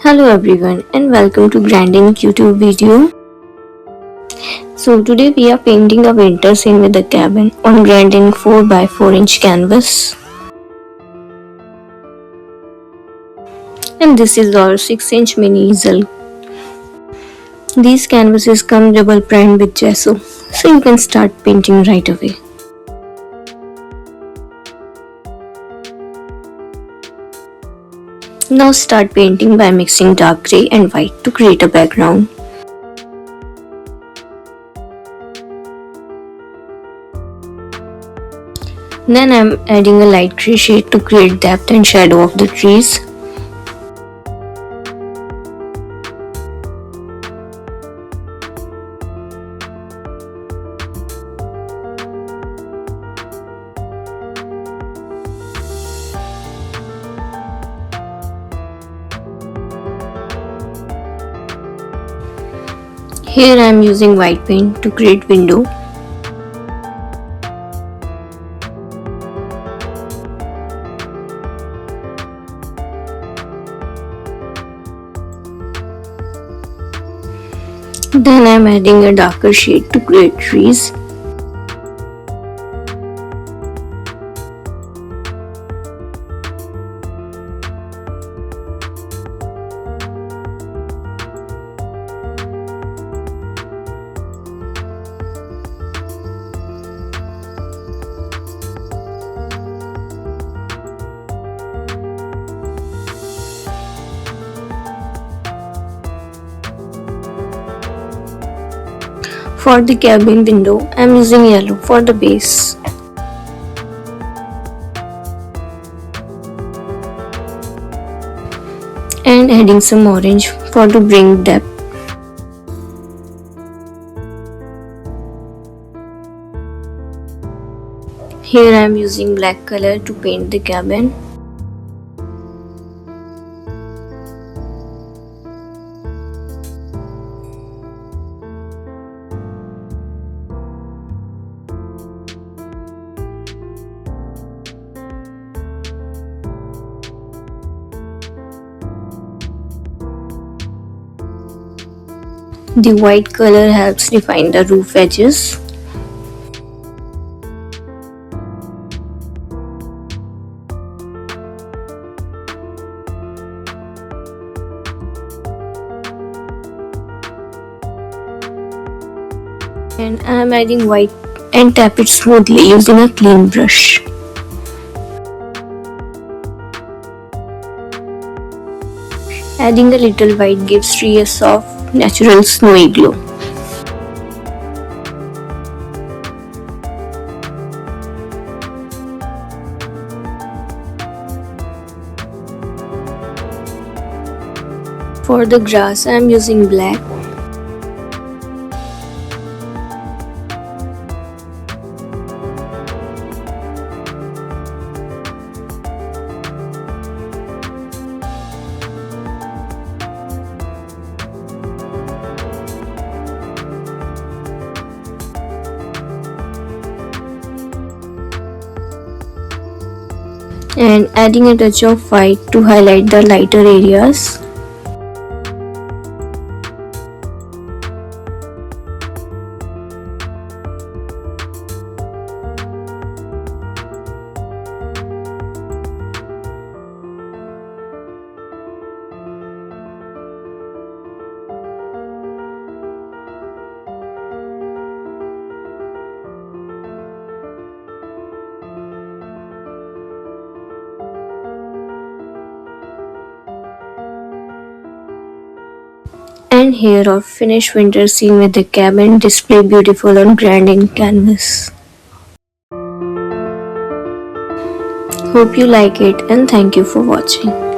Hello everyone and welcome to Grandink YouTube video. So today we are painting a winter scene with the cabin on Grandink 4x4 inch canvas. And this is our 6-inch mini easel. These canvases come double primed with gesso, so you can start painting right away. Now start painting by mixing dark grey and white to create a background. Then I am adding a light grey shade to create depth and shadow of the trees. Here I am using white paint to create window. Then I am adding a darker shade to create trees. For the cabin window, I am using yellow for the base. And adding some orange to bring depth. Here I am using black color to paint the cabin. The white color helps define the roof edges. And I am adding white and tap it smoothly using a clean brush. Adding a little white gives tree a soft, natural snowy glow. For the grass, I am using black. And adding a touch of white to highlight the lighter areas. And here our finished winter scene with the cabin display beautiful on Grandink canvas. Hope you like it and thank you for watching.